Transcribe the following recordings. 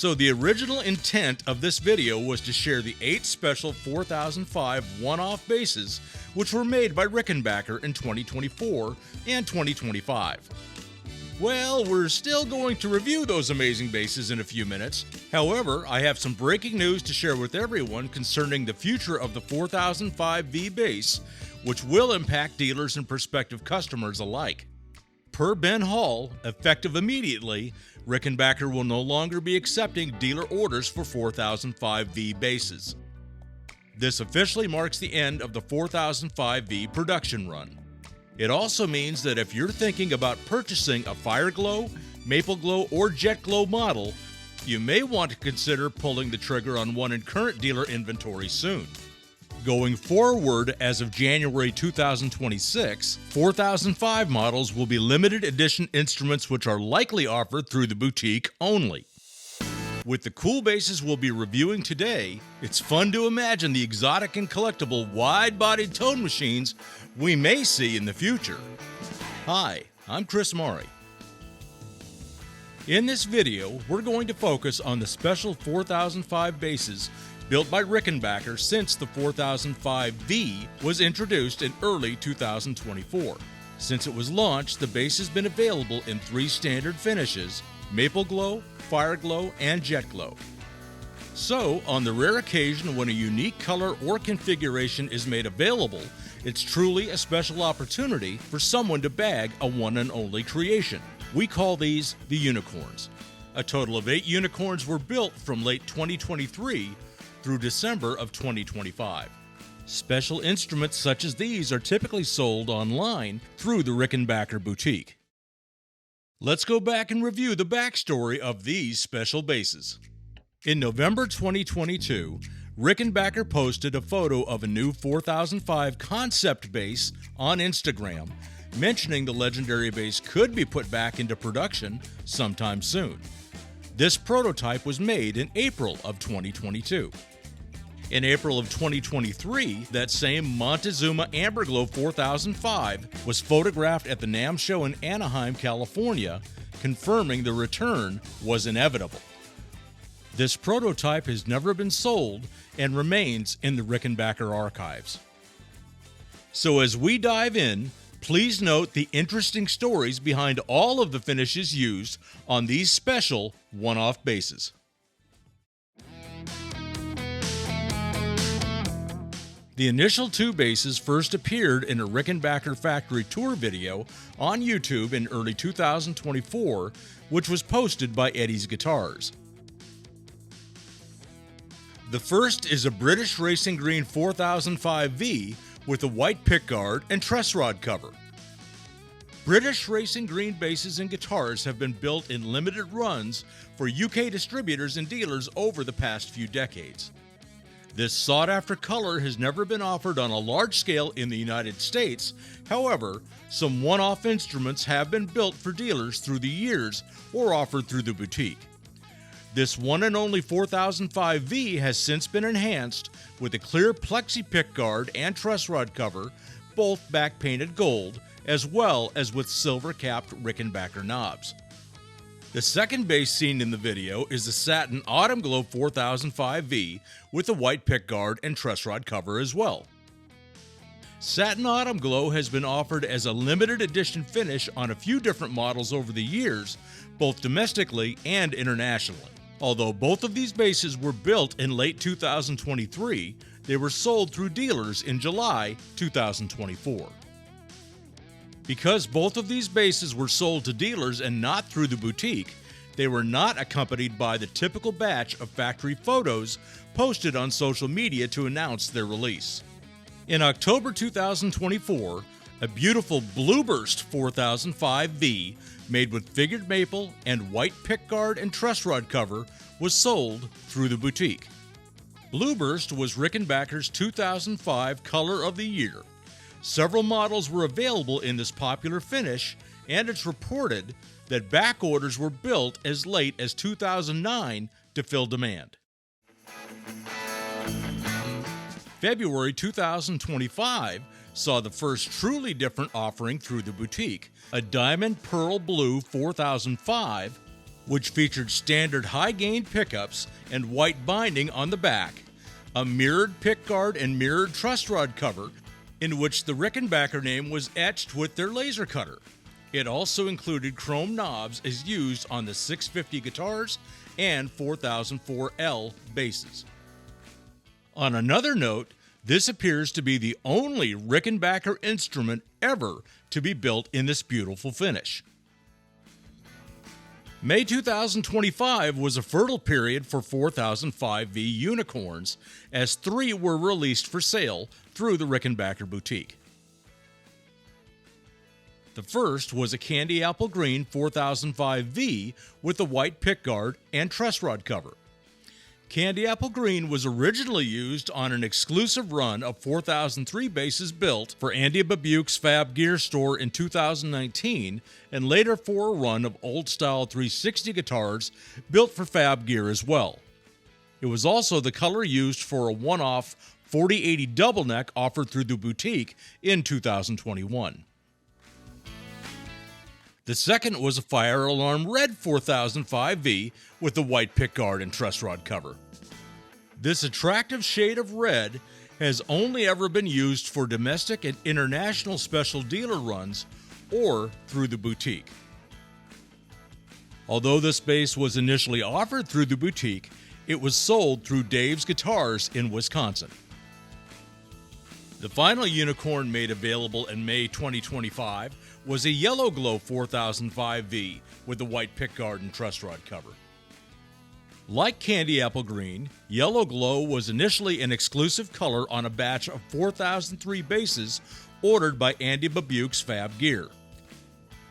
So the original intent of this video was to share the 8 special 4005 one-off bases which were made by Rickenbacker in 2024 and 2025. Well, we're still going to review those amazing bases in a few minutes. However, I have some breaking news to share with everyone concerning the future of the 4005V base, which will impact dealers and prospective customers alike. Per Ben Hall, effective immediately, Rickenbacker will no longer be accepting dealer orders for 4005V bases. This officially marks the end of the 4005V production run. It also means that if you're thinking about purchasing a Fireglow, Maple Glow, or Jet Glow model, you may want to consider pulling the trigger on one in current dealer inventory soon. Going forward, as of January 2026, 4005 models will be limited edition instruments which are likely offered through the boutique only. With the cool bases we'll be reviewing today, it's fun to imagine the exotic and collectible wide-bodied tone machines we may see in the future. Hi, I'm Chris Maury. In this video, we're going to focus on the special 4005 bases built by Rickenbacker since the 4005V was introduced in early 2024. Since it was launched, the base has been available in 3 standard finishes: Maple Glow, Fireglow, and Jet Glow. So, on the rare occasion when a unique color or configuration is made available, it's truly a special opportunity for someone to bag a one and only creation. We call these the unicorns. A total of 8 unicorns were built from late 2023 through December of 2025. Special instruments such as these are typically sold online through the Rickenbacker boutique. Let's go back and review the backstory of these special bases. In November 2022, Rickenbacker posted a photo of a new 4005 concept base on Instagram, mentioning the legendary base could be put back into production sometime soon. This prototype was made in April of 2022. In April of 2023, that same Montezuma Amberglow 4005 was photographed at the NAMM show in Anaheim, California, confirming the return was inevitable. This prototype has never been sold and remains in the Rickenbacker archives. So as we dive in, please note the interesting stories behind all of the finishes used on these special one-off bases. The initial 2 bases first appeared in a Rickenbacker factory tour video on YouTube in early 2024, which was posted by Eddie's Guitars. The first is a British Racing Green 4005V with a white pickguard and truss rod cover. British Racing Green bases and guitars have been built in limited runs for UK distributors and dealers over the past few decades. This sought-after color has never been offered on a large scale in the United States. However, some one-off instruments have been built for dealers through the years or offered through the boutique. This one and only 4005V has since been enhanced with a clear plexi pickguard and truss rod cover, both back-painted gold, as well as with silver-capped Rickenbacker knobs. The second bass seen in the video is the satin Autumn Glow 4005V with a white pickguard and truss rod cover as well. Satin Autumn Glow has been offered as a limited edition finish on a few different models over the years, both domestically and internationally. Although both of these bases were built in late 2023, they were sold through dealers in July 2024. Because both of these bases were sold to dealers and not through the boutique, they were not accompanied by the typical batch of factory photos posted on social media to announce their release. In October 2024, a beautiful Blueburst 4005V made with figured maple and white pickguard and truss rod cover was sold through the boutique. Blueburst was Rickenbacker's 2005 Color of the Year. Several models were available in this popular finish, and it's reported that back orders were built as late as 2009 to fill demand. February 2025 saw the first truly different offering through the boutique, a Diamond Pearl Blue 4005 which featured standard high-gain pickups and white binding on the back, a mirrored pickguard and mirrored truss rod cover, in which the Rickenbacker name was etched with their laser cutter. It also included chrome knobs as used on the 650 guitars and 4004L basses. On another note, this appears to be the only Rickenbacker instrument ever to be built in this beautiful finish. May 2025 was a fertile period for 4005V unicorns, as 3 were released for sale through the Rickenbacker boutique. The first was a candy apple green 4005V with a white pickguard and truss rod cover. Candy apple green was originally used on an exclusive run of 4003 basses built for Andy Babuch's Fab Gear store in 2019, and later for a run of old-style 360 guitars built for Fab Gear as well. It was also the color used for a one-off 4080 double neck offered through the boutique in 2021. The second was a fire alarm red 4005V with the white pickguard and truss rod cover. This attractive shade of red has only ever been used for domestic and international special dealer runs or through the boutique. Although this bass was initially offered through the boutique, it was sold through Dave's Guitars in Wisconsin. The final unicorn made available in May 2025 was a Yellow Glow 4005V with the white pickguard and truss rod cover. Like Candy Apple Green, Yellow Glow was initially an exclusive color on a batch of 4003 basses ordered by Andy Babuch's Fab Gear.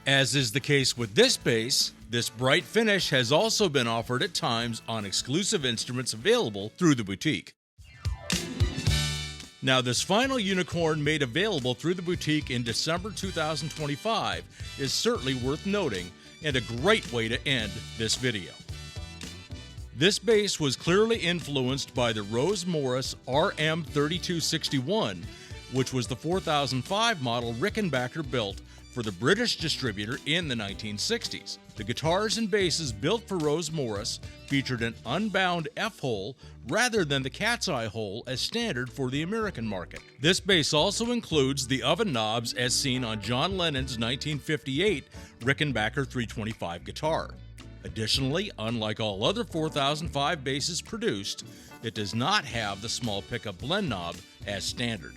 As is the case with this bass, this bright finish has also been offered at times on exclusive instruments available through the boutique. Now, this final unicorn made available through the boutique in December 2025 is certainly worth noting and a great way to end this video. This bass was clearly influenced by the Rose Morris RM3261, which was the 4005 model Rickenbacker built for the British distributor in the 1960s. The guitars and basses built for Rose Morris featured an unbound F-hole rather than the cat's eye hole as standard for the American market. This bass also includes the oven knobs as seen on John Lennon's 1958 Rickenbacker 325 guitar. Additionally, unlike all other 4005 basses produced, it does not have the small pickup blend knob as standard.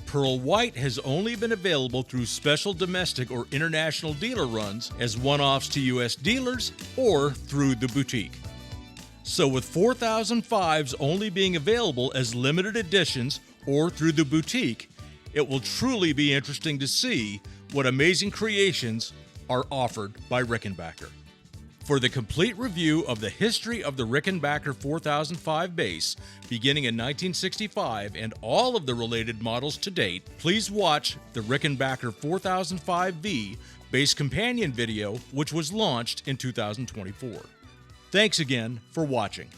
Pearl White has only been available through special domestic or international dealer runs as one-offs to U.S. dealers or through the boutique. So with 4005s only being available as limited editions or through the boutique, it will truly be interesting to see what amazing creations are offered by Rickenbacker. For the complete review of the history of the Rickenbacker 4005 bass, beginning in 1965 and all of the related models to date, please watch the Rickenbacker 4005V bass companion video, which was launched in 2024. Thanks again for watching.